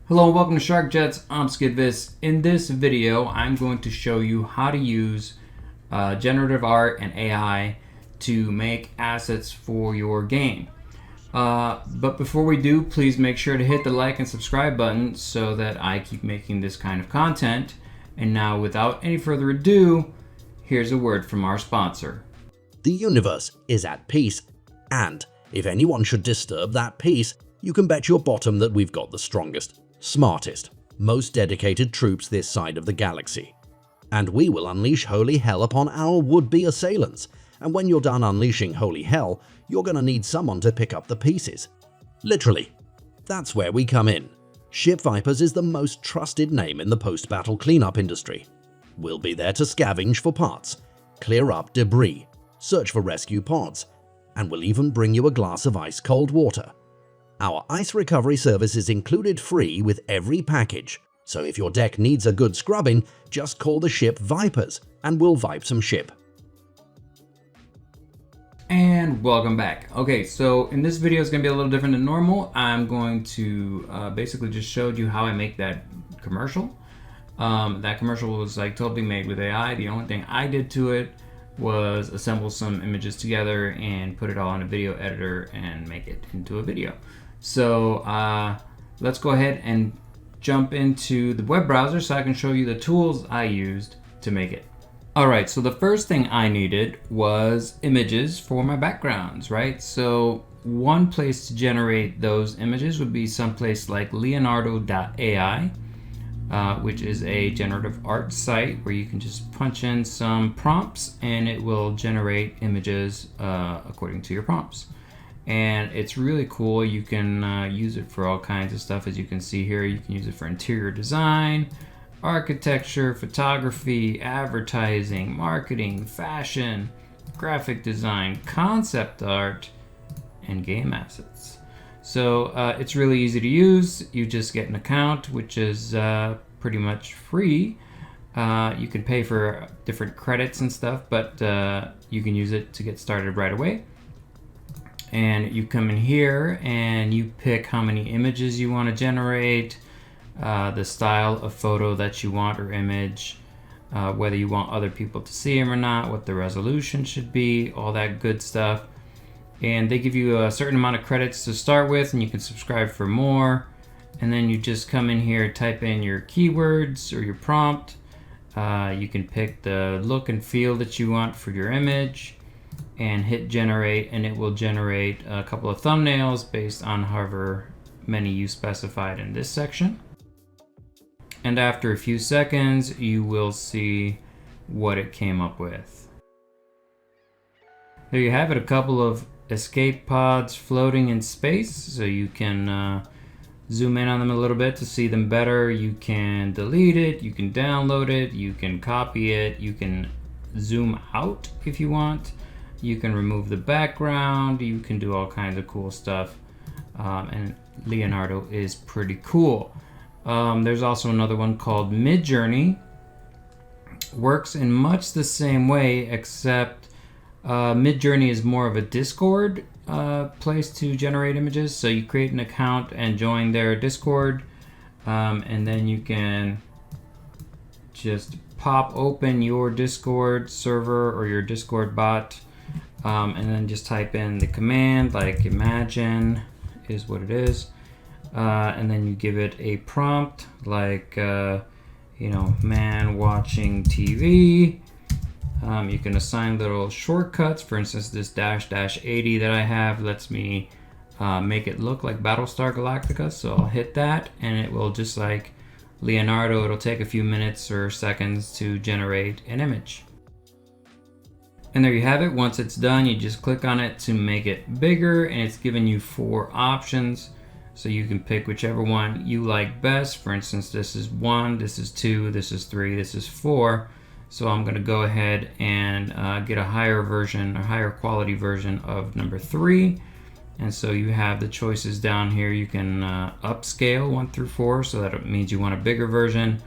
Hello and welcome to Shark Jets. I'm Skidvis. In this video, I'm going to show you how to use generative art and AI to make assets for your game. But before we do, please make sure to hit the like and subscribe button so that I keep making this kind of content. And now, without any further ado, here's a word from our sponsor. The universe is at peace, and if anyone should disturb that peace, you can bet your bottom that we've got the strongest, smartest, most dedicated troops this side of the galaxy. And we will unleash holy hell upon our would-be assailants, and when you're done unleashing holy hell, you're gonna need someone to pick up the pieces. Literally. That's where we come in. Ship Vipers is the most trusted name in the post-battle cleanup industry. We'll be there to scavenge for parts, clear up debris, search for rescue pods, and we'll even bring you a glass of ice-cold water. Our ice recovery service is included free with every package, so if your deck needs a good scrubbing, just call the Ship Vipers and we'll vibe some ship. And welcome back. Okay, so in this video is going to be a little different than normal. I'm going to basically just show you how I make that commercial. That commercial was like totally made with AI. The only thing I did to it was assemble some images together and put it all in a video editor and make it into a video. So let's go ahead and jump into the web browser so I can show you the tools I used to make it. Alright, so the first thing I needed was images for my backgrounds, right? So one place to generate those images would be someplace like Leonardo.ai, which is a generative art site where you can just punch in some prompts and it will generate images according to your prompts. And it's really cool. You can use it for all kinds of stuff. As you can see here, you can use it for interior design, architecture, photography, advertising, marketing, fashion, graphic design, concept art, and game assets. So it's really easy to use. You just get an account, which is pretty much free. You can pay for different credits and stuff, but you can use it to get started right away. And you come in here and you pick how many images you want to generate, the style of photo that you want or image, whether you want other people to see them or not, what the resolution should be, all that good stuff. And they give you a certain amount of credits to start with, and you can subscribe for more. And then you just come in here, type in your keywords or your prompt. You can pick the look and feel that you want for your image and hit generate, and it will generate a couple of thumbnails based on however many you specified in this section. And after a few seconds, you will see what it came up with. There you have it, a couple of escape pods floating in space, so you can zoom in on them a little bit to see them better. You can delete it, you can download it, you can copy it, you can zoom out if you want, you can remove the background, you can do all kinds of cool stuff, and Leonardo is pretty cool. There's also another one called Midjourney. Works in much the same way, except Midjourney is more of a Discord place to generate images. So you create an account and join their Discord, and then you can just pop open your Discord server or your Discord bot, and then just type in the command like imagine is what it is. And then you give it a prompt like, man watching TV. You can assign little shortcuts. For instance, this --80 that I have lets me make it look like Battlestar Galactica. So I'll hit that and it will, just like Leonardo, it'll take a few minutes or seconds to generate an image. And there you have it. Once it's done, you just click on it to make it bigger, and it's giving you 4 options. So you can pick whichever one you like best. For instance, this is 1, this is 2, this is 3, this is 4. So I'm going to go ahead and get a higher version, a higher quality version of number 3. And so you have the choices down here. You can upscale 1 through 4, so that means you want a bigger version,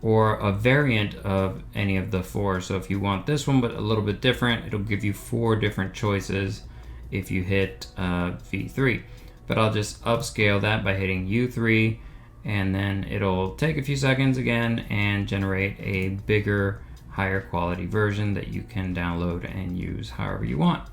or a variant of any of the 4. So if you want this one but a little bit different, it'll give you 4 different choices if you hit V3. But I'll just upscale that by hitting U3, and then it'll take a few seconds again and generate a bigger, higher quality version that you can download and use however you want.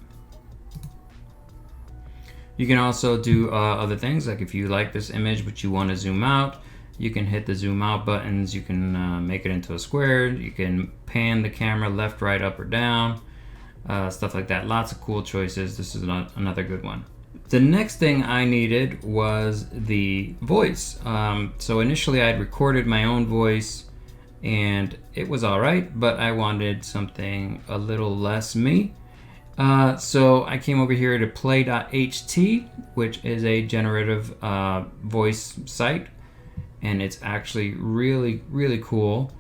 You can also do other things, like if you like this image but you want to zoom out, you can hit the zoom out buttons. You can make it into a square. You can pan the camera left, right, up, or down, stuff like that. Lots of cool choices. This is another good one. The next thing I needed was the voice. So initially I'd recorded my own voice and it was all right, but I wanted something a little less me. So I came over here to play.ht, which is a generative voice site, and it's actually really, really cool.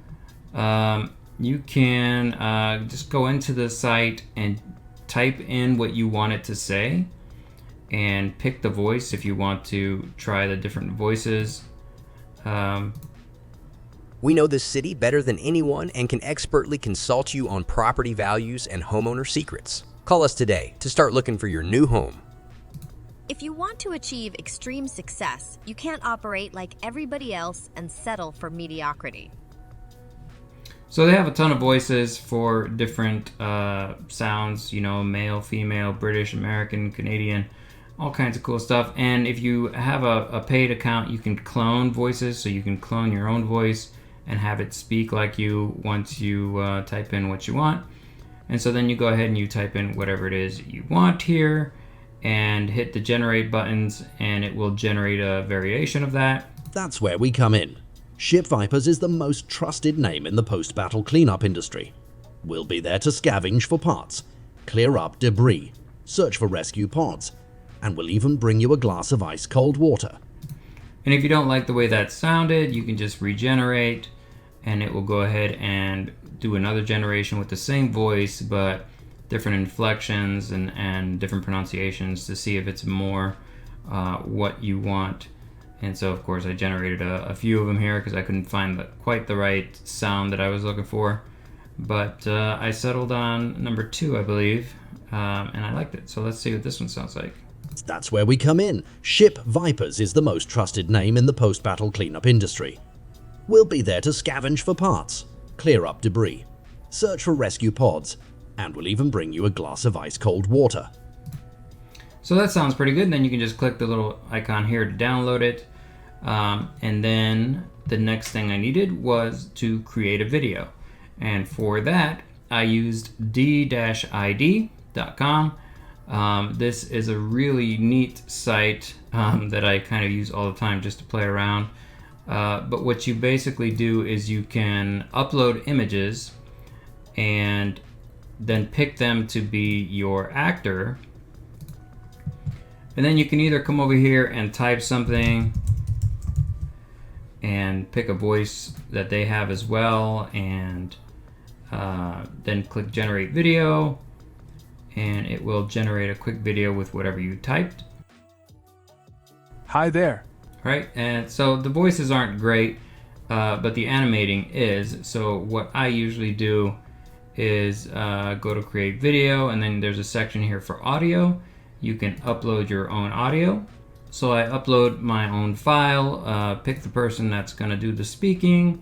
You can just go into the site and type in what you want it to say and pick the voice if you want to try the different voices. We know this city better than anyone and can expertly consult you on property values and homeowner secrets. Call us today to start looking for your new home. If you want to achieve extreme success, you can't operate like everybody else and settle for mediocrity. So they have a ton of voices for different sounds, you know, male, female, British, American, Canadian, all kinds of cool stuff. And if you have a paid account, you can clone voices, so you can clone your own voice and have it speak like you once you type in what you want. And so then you go ahead and you type in whatever it is you want here and hit the generate buttons, and it will generate a variation of that. That's where we come in. ShipVipers is the most trusted name in the post-battle cleanup industry. We'll be there to scavenge for parts, clear up debris, search for rescue pods, and we'll even bring you a glass of ice-cold water. And if you don't like the way that sounded, you can just regenerate, and it will go ahead and do another generation with the same voice, but different inflections and different pronunciations to see if it's more what you want. And so, of course, I generated a few of them here because I couldn't find quite the right sound that I was looking for. But I settled on number 2, I believe, and I liked it. So let's see what this one sounds like. That's where we come in. ShipVipers is the most trusted name in the post-battle cleanup industry. We'll be there to scavenge for parts, clear up debris, search for rescue pods, and we'll even bring you a glass of ice-cold water. So that sounds pretty good. And then you can just click the little icon here to download it. And then the next thing I needed was to create a video. And for that, I used d-id.com. This is a really neat site that I kind of use all the time just to play around. But what you basically do is you can upload images and then pick them to be your actor. And then you can either come over here and type something and pick a voice that they have as well, and then click generate video, and it will generate a quick video with whatever you typed. Hi there. Right, and so the voices aren't great, but the animating is. So what I usually do is go to create video, and then there's a section here for audio. You can upload your own audio. So I upload my own file, pick the person that's going to do the speaking,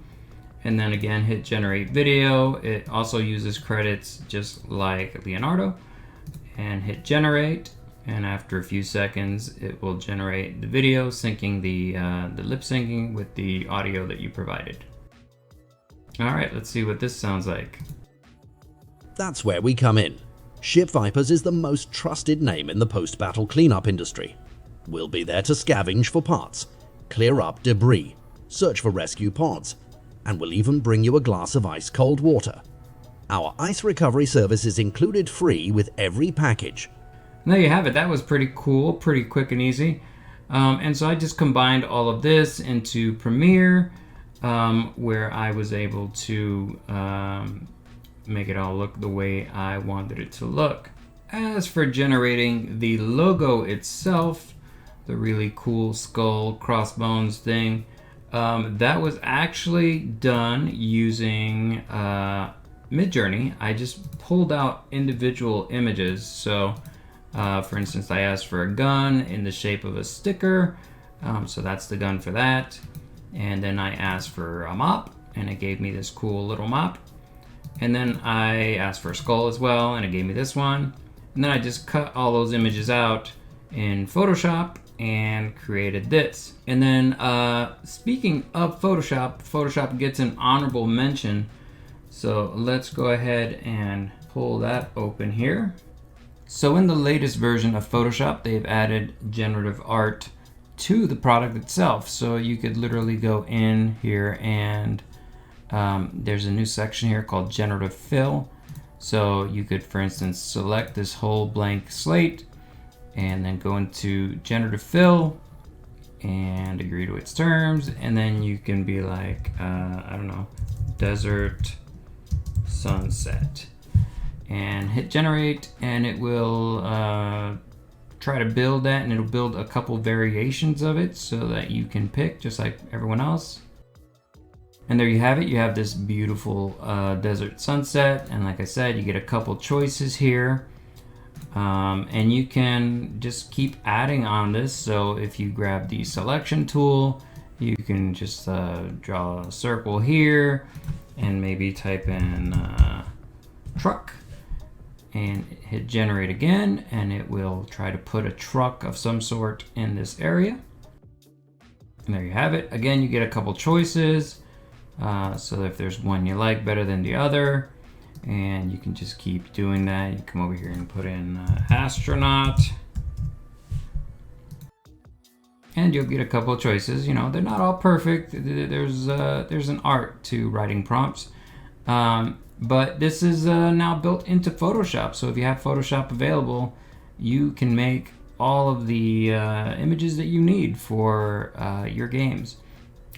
and then again hit generate video. It also uses credits just like Leonardo, and hit generate. And after a few seconds, it will generate the video, syncing the lip syncing with the audio that you provided. All right, let's see what this sounds like. That's where we come in. ShipVipers is the most trusted name in the post-battle cleanup industry. We'll be there to scavenge for parts, clear up debris, search for rescue pods, and we'll even bring you a glass of ice-cold water. Our ice recovery service is included free with every package. And there you have it. That was pretty cool, pretty quick and easy. And so I just combined all of this into Premiere, where I was able to make it all look the way I wanted it to look. As for generating the logo itself, the really cool skull crossbones thing, that was actually done using Midjourney. I just pulled out individual images. So for instance, I asked for a gun in the shape of a sticker, so that's the gun for that. And then I asked for a mop, and it gave me this cool little mop. And then I asked for a skull as well, and it gave me this one. And then I just cut all those images out in Photoshop and created this. And then speaking of Photoshop, Photoshop gets an honorable mention. So let's go ahead and pull that open here. So in the latest version of Photoshop, they've added generative art to the product itself. So you could literally go in here and there's a new section here called generative fill. So you could, for instance, select this whole blank slate and then go into generative fill and agree to its terms. And then you can be like, I don't know, desert sunset, and hit generate, and it will try to build that, and it'll build a couple variations of it so that you can pick just like everyone else. And there you have it. You have this beautiful desert sunset, and like I said, you get a couple choices here, and you can just keep adding on this. So if you grab the selection tool, you can just draw a circle here and maybe type in truck and hit generate again, and it will try to put a truck of some sort in this area. And there you have it. Again, you get a couple choices. So if there's one you like better than the other, and you can just keep doing that. You come over here and put in astronaut, and you'll get a couple of choices. You know, they're not all perfect. There's an art to writing prompts, but this is now built into Photoshop. So if you have Photoshop available, you can make all of the images that you need for your games.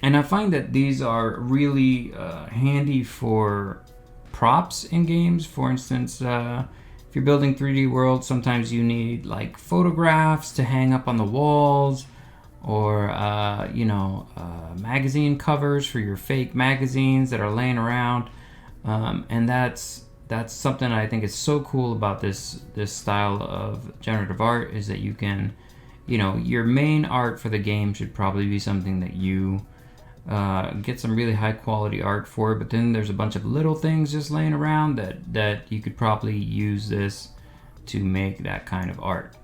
And I find that these are really handy for props in games. For instance, if you're building 3D worlds, sometimes you need like photographs to hang up on the walls, or magazine covers for your fake magazines that are laying around. And that's something I think is so cool about this style of generative art, is that you can, your main art for the game should probably be something that you get some really high quality art for, but then there's a bunch of little things just laying around that you could probably use this to make that kind of art.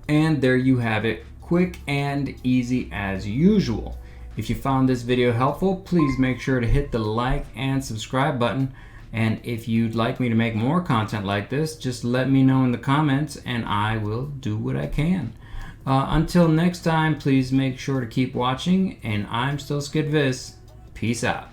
And there you have it, quick and easy as usual. If you found this video helpful, please make sure to hit the like and subscribe button. And if you'd like me to make more content like this, just let me know in the comments and I will do what I can. Until next time, please make sure to keep watching, and I'm still SkidVis. Peace out.